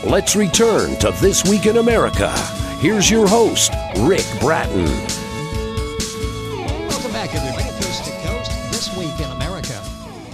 Let's return to This Week in America. Here's your host, Rick Bratton. Welcome back, everybody, coast to coast. This Week in America.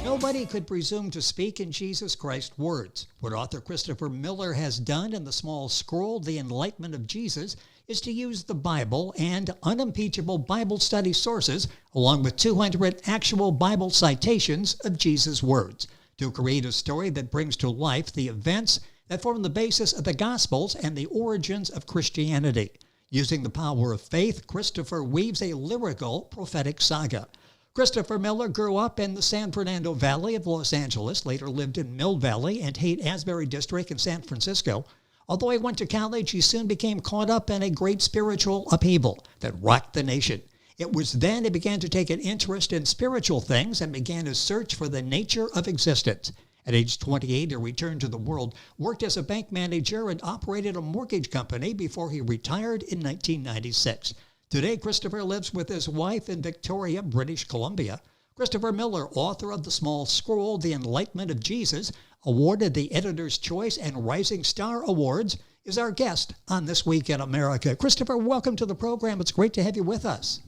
Nobody could presume to speak in Jesus Christ's words. What author Christopher Miller has done in the small scroll, The Enlightenment of Jesus, is to use the Bible and unimpeachable Bible study sources, along with 200 actual Bible citations of Jesus' words, to create a story that brings to life the events that form the basis of the Gospels and the origins of Christianity. Using the power of faith, Christopher weaves a lyrical, prophetic saga. Christopher Miller grew up in the San Fernando Valley of Los Angeles, later lived in Mill Valley and Haight-Ashbury District in San Francisco. Although he went to college, he soon became caught up in a great spiritual upheaval that rocked the nation. It was then he began to take an interest in spiritual things and began his search for the nature of existence. At age 28, he returned to the world, worked as a bank manager, and operated a mortgage company before he retired in 1996. Today, Christopher lives with his wife in Victoria, British Columbia. Christopher Miller, author of the small scroll, The Enlightenment of Jesus, awarded the Editor's Choice and Rising Star Awards, is our guest on This Week in America. Christopher, welcome to the program. It's great to have you with us.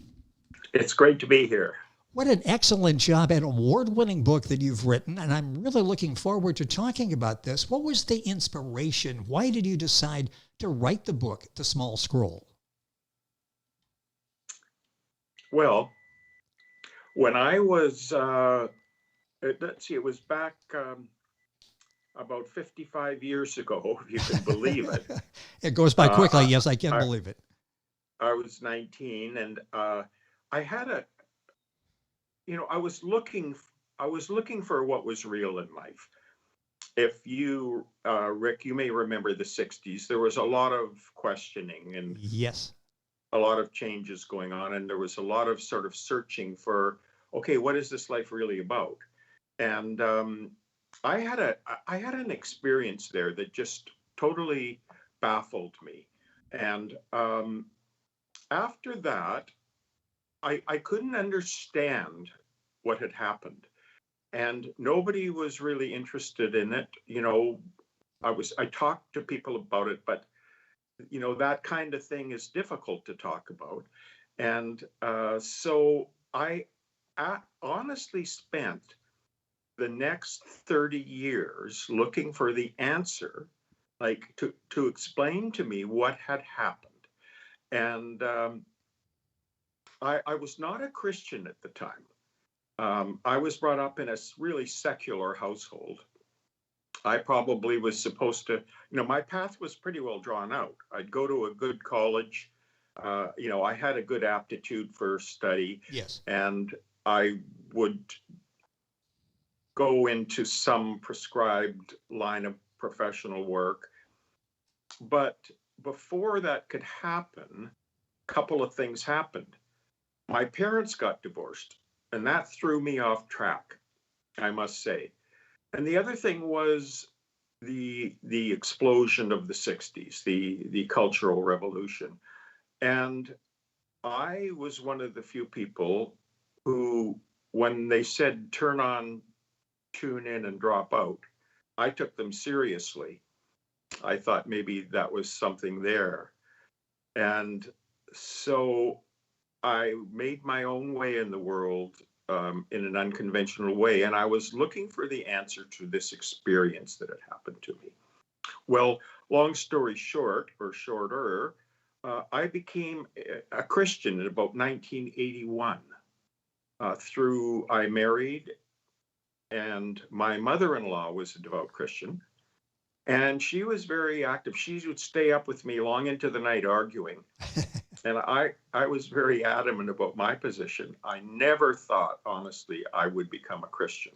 It's great to be here. What an excellent job, an award-winning book that you've written, and I'm really looking forward to talking about this. What was the inspiration? Why did you decide to write the book, The Small Scroll? Well, when I was, it was back about 55 years ago, if you can believe it. It goes by quickly. Yes, I can believe it. I was 19, and I had I was looking for what was real in life. If you, Rick, you may remember the 60s, there was a lot of questioning and yes, a lot of changes going on. And there was a lot of sort of searching for, okay, what is this life really about? And I had an experience there that just totally baffled me. And after that, I couldn't understand what had happened, and nobody was really interested in it. I talked to people about it, but that kind of thing is difficult to talk about. And so I honestly spent the next 30 years looking for the answer, like to explain to me what had happened. And I was not a Christian at the time. I was brought up in a really secular household. I probably was supposed to, my path was pretty well drawn out. I'd go to a good college. I had a good aptitude for study. Yes. And I would go into some prescribed line of professional work. But before that could happen, a couple of things happened. My parents got divorced, and that threw me off track, I must say. And the other thing was the explosion of the 60s, the Cultural Revolution. And I was one of the few people who, when they said turn on, tune in, and drop out, I took them seriously. I thought maybe that was something there. And so I made my own way in the world in an unconventional way, and I was looking for the answer to this experience that had happened to me. Well, long story short, or shorter, I became a Christian in about 1981. I married, and my mother-in-law was a devout Christian, and she was very active. She would stay up with me long into the night arguing. And I was very adamant about my position. I never thought, honestly, I would become a Christian.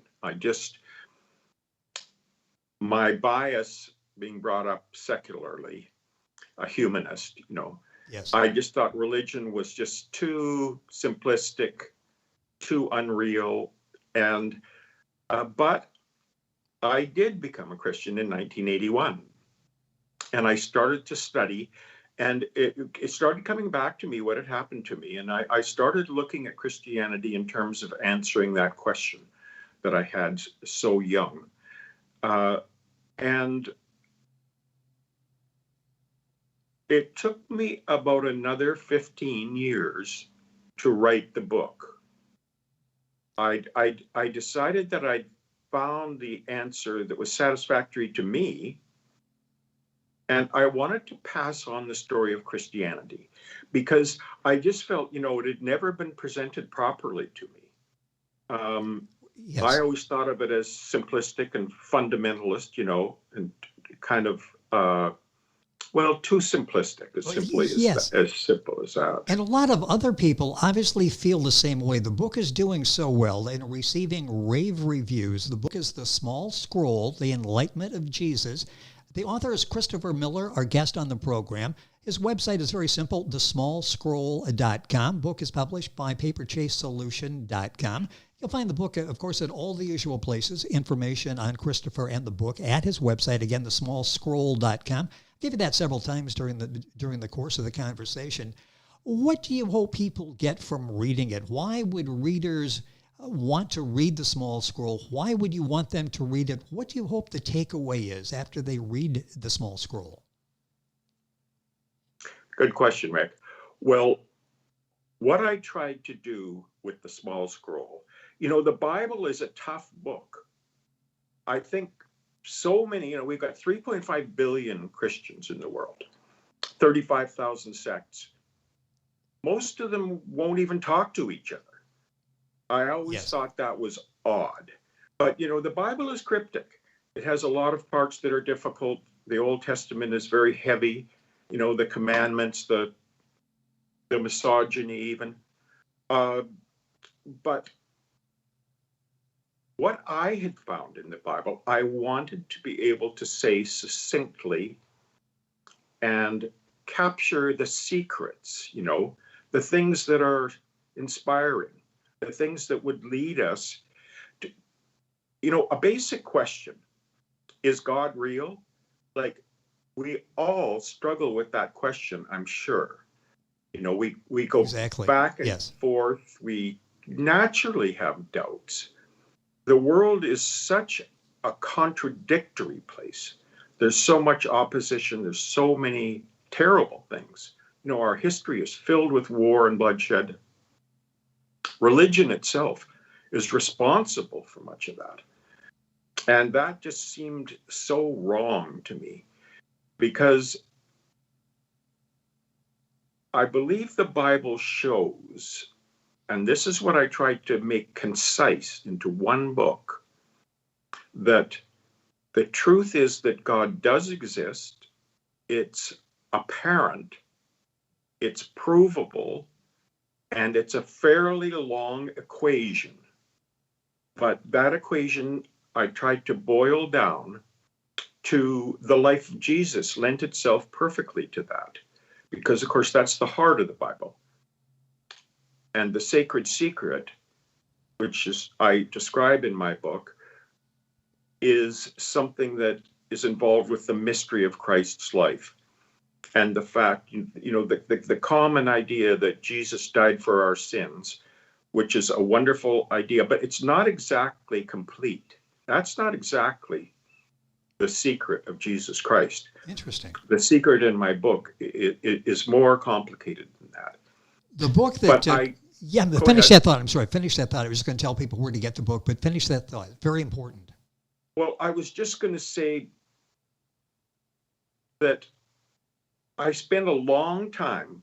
My bias, being brought up secularly, a humanist, yes, I just thought religion was just too simplistic, too unreal. And but I did become a Christian in 1981. And I started to study. And it started coming back to me what had happened to me. And I started looking at Christianity in terms of answering that question that I had so young. And It took me about another 15 years to write the book. I decided that I'd found the answer that was satisfactory to me, and I wanted to pass on the story of Christianity because I just felt, it had never been presented properly to me. Yes. I always thought of it as simplistic and fundamentalist, and kind of, too simplistic, Yes. as simple as that. And a lot of other people obviously feel the same way. The book is doing so well and receiving rave reviews. The book is The Small Scroll, The Enlightenment of Jesus. The author is Christopher Miller, our guest on the program. His website is very simple, thesmallscroll.com. Book is published by paperchasesolution.com. You'll find the book, of course, at all the usual places. Information on Christopher and the book at his website, again, thesmallscroll.com. I gave you that several times during the course of the conversation. What do you hope people get from reading it? Why would readers want to read The Small Scroll? Why would you want them to read it? What do you hope the takeaway is after they read The Small Scroll? Good question, Rick. Well, what I tried to do with The Small Scroll, the Bible is a tough book. I think so many, we've got 3.5 billion Christians in the world, 35,000 sects. Most of them won't even talk to each other. I always thought that was odd. But, the Bible is cryptic. It has a lot of parts that are difficult. The Old Testament is very heavy. The commandments, the misogyny even. But what I had found in the Bible, I wanted to be able to say succinctly and capture the secrets, the things that are inspiring, the things that would lead us to, a basic question, is God real? Like, we all struggle with that question, I'm sure. We go back and forth. We naturally have doubts. The world is such a contradictory place. There's so much opposition. There's so many terrible things. Our history is filled with war and bloodshed. Religion itself is responsible for much of that. And that just seemed so wrong to me, because I believe the Bible shows, and this is what I tried to make concise into one book, that the truth is that God does exist. It's apparent, it's provable, and it's a fairly long equation. But that equation I tried to boil down to the life of Jesus, lent itself perfectly to that, because of course that's the heart of the Bible. And the sacred secret, which I describe in my book, is something that is involved with the mystery of Christ's life. And the fact, the common idea that Jesus died for our sins, which is a wonderful idea, but it's not exactly complete. That's not exactly the secret of Jesus Christ. Interesting. The secret in my book is more complicated than that. The book that... finish that thought. I'm sorry, finish that thought. I was just going to tell people where to get the book, but finish that thought. Very important. Well, I was just going to say that I spent a long time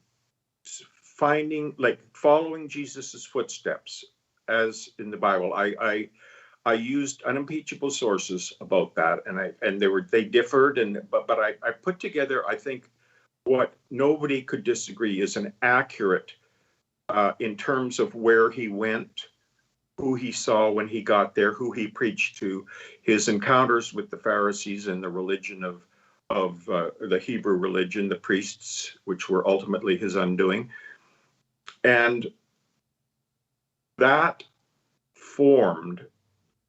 following Jesus's footsteps, as in the Bible. I used unimpeachable sources about that, and they differed, but I put together, I think, what nobody could disagree is an accurate, in terms of where he went, who he saw when he got there, who he preached to, his encounters with the Pharisees and the religion of the Hebrew religion, the priests, which were ultimately his undoing. And that formed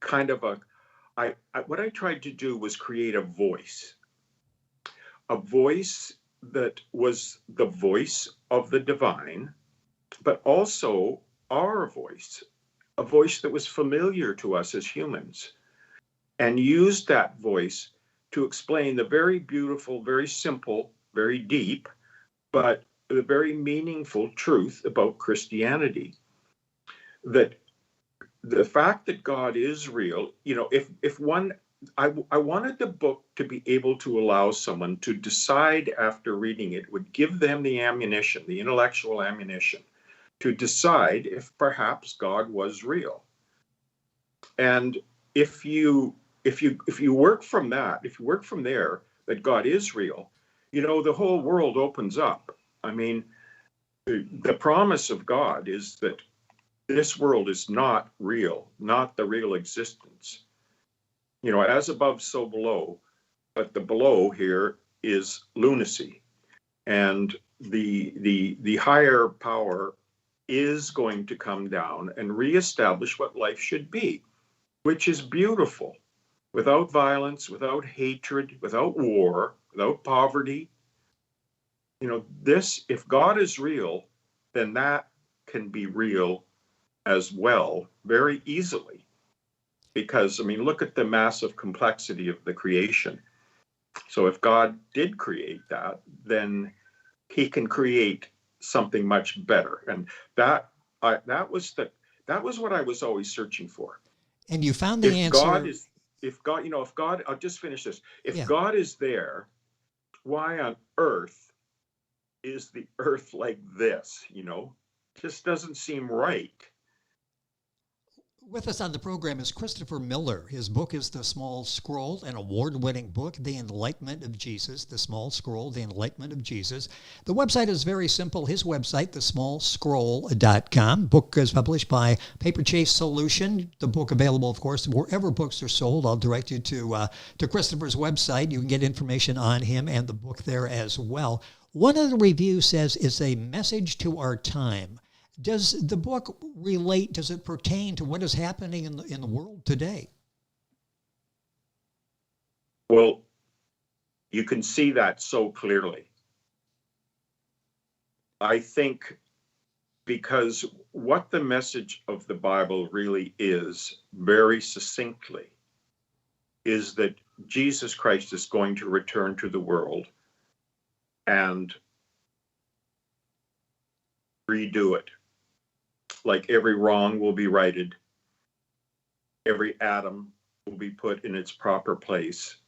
kind of what I tried to do was create a voice that was the voice of the divine, but also our voice, a voice that was familiar to us as humans, and used that voice to explain the very beautiful, very simple, very deep, but the very meaningful truth about Christianity, that the fact that God is real, if one, I wanted the book to be able to allow someone to decide after reading it, would give them the ammunition, the intellectual ammunition, to decide if perhaps God was real. And if you work from that, if you work from there, that God is real, the whole world opens up. I mean, the promise of God is that this world is not real, not the real existence. As above, so below, but the below here is lunacy. And the higher power is going to come down and reestablish what life should be, which is beautiful, without violence, without hatred, without war, without poverty. If God is real, then that can be real as well very easily. Because, look at the massive complexity of the creation. So if God did create that, then he can create something much better. And that was what I was always searching for. And you found the answer. If God, I'll just finish this. If Yeah. God is there, why on earth is the earth like this? Just doesn't seem right. With us on the program is Christopher Miller. His book is The Small Scroll, an award-winning book, The Enlightenment of Jesus. The Small Scroll, The Enlightenment of Jesus. The website is very simple. His website, thesmallscroll.com. Book is published by Paper Chase Solution. The book available, of course, wherever books are sold. I'll direct you to Christopher's website. You can get information on him and the book there as well. One of the reviews says it's a message to our time. Does the book relate, does it pertain to what is happening in the world today? Well, you can see that so clearly. I think because what the message of the Bible really is, very succinctly, is that Jesus Christ is going to return to the world and redo it. Like every wrong will be righted, every atom will be put in its proper place,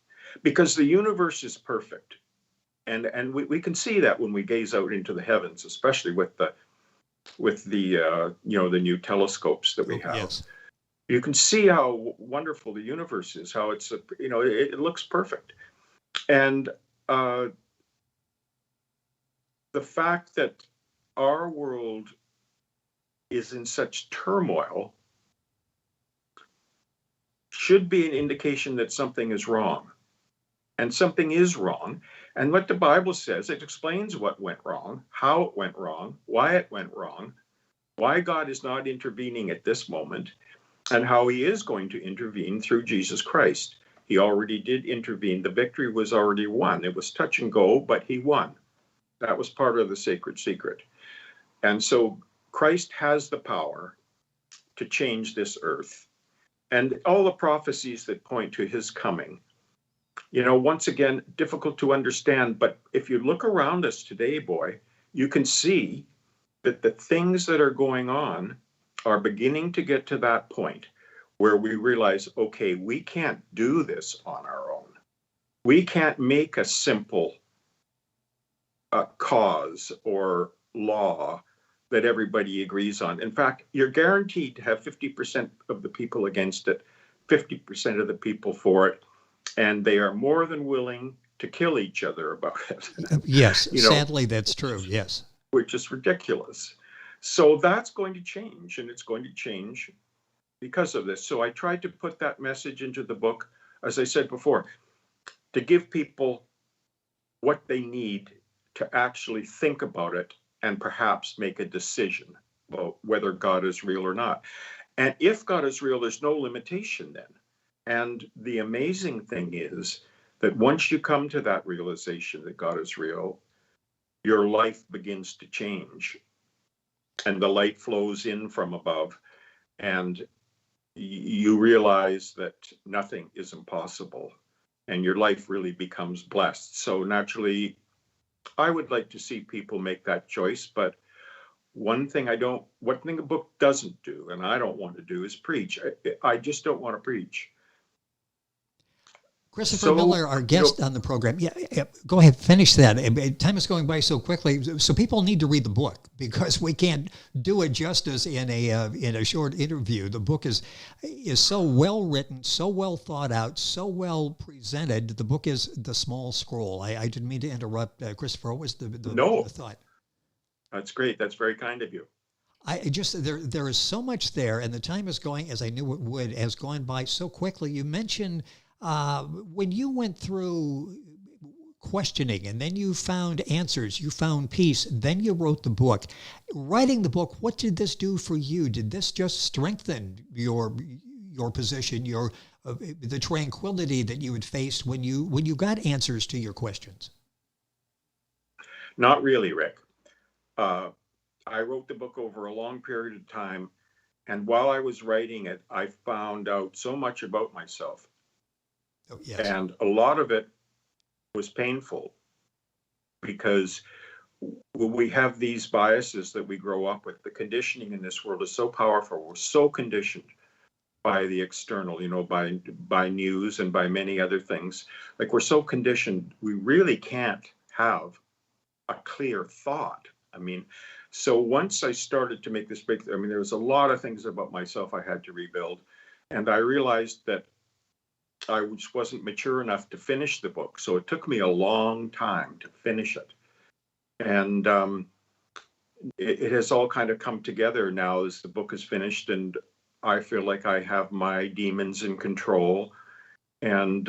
because the universe is perfect, and we can see that when we gaze out into the heavens, especially with the new telescopes that we have. Yes. You can see how wonderful the universe is, how it's it looks perfect, and the fact that our world is in such turmoil should be an indication that something is wrong. And something is wrong. And what the Bible says, it explains what went wrong, how it went wrong, why it went wrong, why God is not intervening at this moment, and how he is going to intervene through Jesus Christ. He already did intervene. The victory was already won. It was touch and go, but he won. That was part of the sacred secret. And so Christ has the power to change this earth, and all the prophecies that point to his coming. Once again, difficult to understand, but if you look around us today, boy, you can see that the things that are going on are beginning to get to that point where we realize, okay, we can't do this on our own. We can't make a simple cause or law that everybody agrees on. In fact, you're guaranteed to have 50% of the people against it, 50% of the people for it, and they are more than willing to kill each other about it. Yes, sadly, that's true, yes. Which is ridiculous. So that's going to change, and it's going to change because of this. So I tried to put that message into the book, as I said before, to give people what they need to actually think about it and perhaps make a decision about whether God is real or not. And if God is real, there's no limitation then. And the amazing thing is that once you come to that realization that God is real, your life begins to change. And the light flows in from above, and you realize that nothing is impossible, and your life really becomes blessed. So naturally, I would like to see people make that choice, but one thing a book doesn't do, and I don't want to do, is preach. I just don't want to preach. Christopher So, Miller, our guest on the program. Yeah, go ahead, finish that. Time is going by so quickly, so people need to read the book because we can't do it justice in a short interview. The book is so well written, so well thought out, so well presented. The book is The Small Scroll. I didn't mean to interrupt, Christopher. What was the thought? That's great. That's very kind of you. There is so much there, and the time is going, as I knew it would, has gone by so quickly. You mentioned when you went through questioning and then you found answers, you found peace, then you wrote the book. Writing the book, what did this do for you? Did this just strengthen your position, the tranquility that you had faced when you got answers to your questions? Not really, Rick. I wrote the book over a long period of time, and while I was writing it, I found out so much about myself. Oh, yes. And a lot of it was painful because we have these biases that we grow up with. The conditioning in this world is so powerful. We're so conditioned by the external, by news and by many other things. Like, we're so conditioned, we really can't have a clear thought. So once I started to make this breakthrough, there was a lot of things about myself I had to rebuild. And I realized that I just wasn't mature enough to finish the book. So it took me a long time to finish it. And it has all kind of come together now as the book is finished. And I feel like I have my demons in control. And,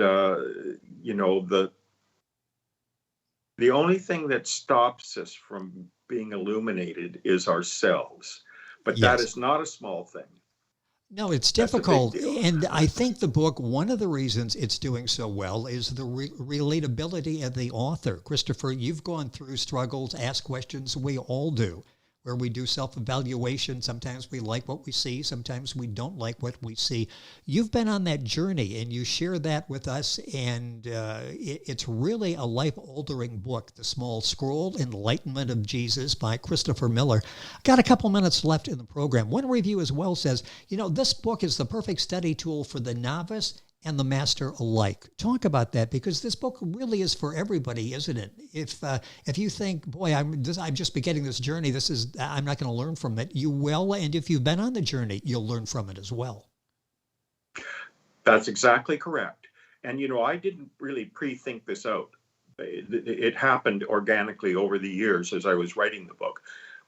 the only thing that stops us from being illuminated is ourselves. But Yes. That is not a small thing. No, it's difficult. And I think the book, one of the reasons it's doing so well is the relatability of the author. Christopher, you've gone through struggles, asked questions. We all do, where we do self-evaluation. Sometimes we like what we see. Sometimes we don't like what we see. You've been on that journey, and you share that with us. And it's really a life-altering book, The Small Scroll, Enlightenment of Jesus by Christopher Miller. Got a couple minutes left in the program. One review as well says, this book is the perfect study tool for the novice and the master alike. Talk about that, because this book really is for everybody, isn't it? If you think, boy, I'm just beginning this journey, I'm not going to learn from it, you will. And if you've been on the journey, you'll learn from it as well. That's exactly correct. And, I didn't really pre-think this out. It happened organically over the years as I was writing the book.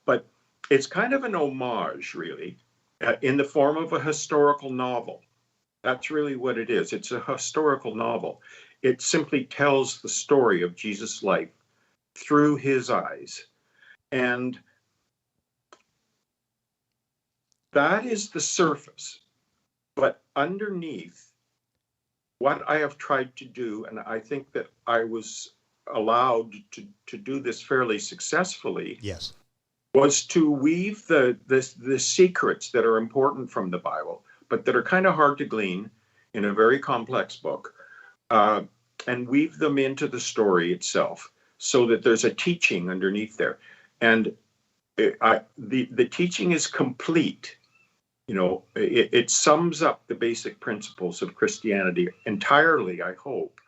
But it's kind of an homage, really, in the form of a historical novel. That's really what it is. It's a historical novel. It simply tells the story of Jesus' life through his eyes. And that is the surface. But underneath, what I have tried to do, and I think that I was allowed to do this fairly successfully, yes, was to weave the secrets that are important from the Bible, but that are kind of hard to glean in a very complex book, and weave them into the story itself so that there's a teaching underneath there. And the teaching is complete. It sums up the basic principles of Christianity entirely, I hope.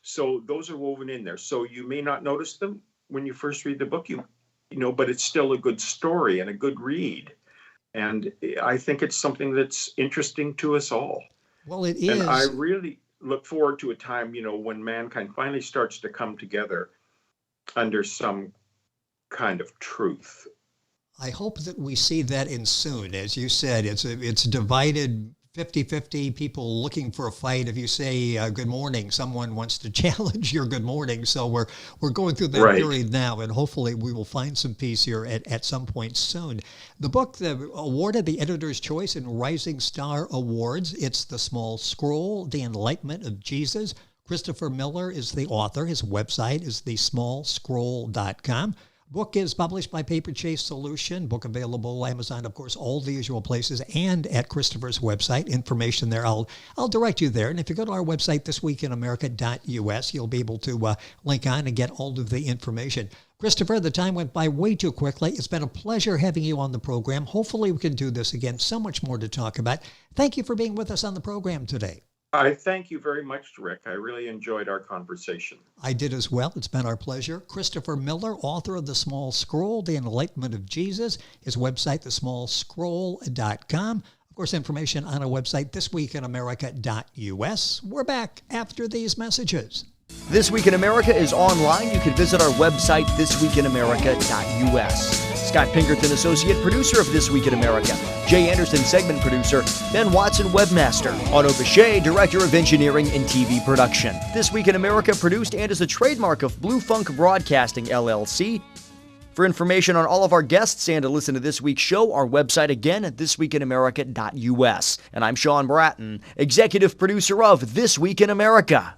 So those are woven in there. So you may not notice them when you first read the book, but it's still a good story and a good read. And I think it's something that's interesting to us all. Well, it is. And I really look forward to a time, when mankind finally starts to come together under some kind of truth. I hope that we see that in soon. As you said, it's divided 50-50, people looking for a fight. If you say good morning, someone wants to challenge your good morning. So we're going through that period now, and hopefully we will find some peace here at some point soon. The book awarded the Editor's Choice and Rising Star Awards. It's The Small Scroll, The Enlightenment of Jesus. Christopher Miller is the author. His website is thesmallscroll.com. Book is published by Paper Chase Solution. Book available Amazon, of course, all the usual places, and at Christopher's website. Information there. I'll direct you there. And if you go to our website, thisweekinamerica.us, you'll be able to link on and get all of the information. Christopher, the time went by way too quickly. It's been a pleasure having you on the program. Hopefully we can do this again. So much more to talk about. Thank you for being with us on the program today. I thank you very much, Rick. I really enjoyed our conversation. I did as well. It's been our pleasure. Christopher Miller, author of The Small Scroll, The Enlightenment of Jesus. His website, thesmallscroll.com. Of course, information on our website, thisweekinamerica.us. We're back after these messages. This Week in America is online. You can visit our website, thisweekinamerica.us. Scott Pinkerton, Associate Producer of This Week in America. Jay Anderson, Segment Producer. Ben Watson, Webmaster. Otto Bechet, Director of Engineering and TV Production. This Week in America produced and is a trademark of Blue Funk Broadcasting, LLC. For information on all of our guests and to listen to this week's show, our website again at thisweekinamerica.us. And I'm Sean Bratton, Executive Producer of This Week in America.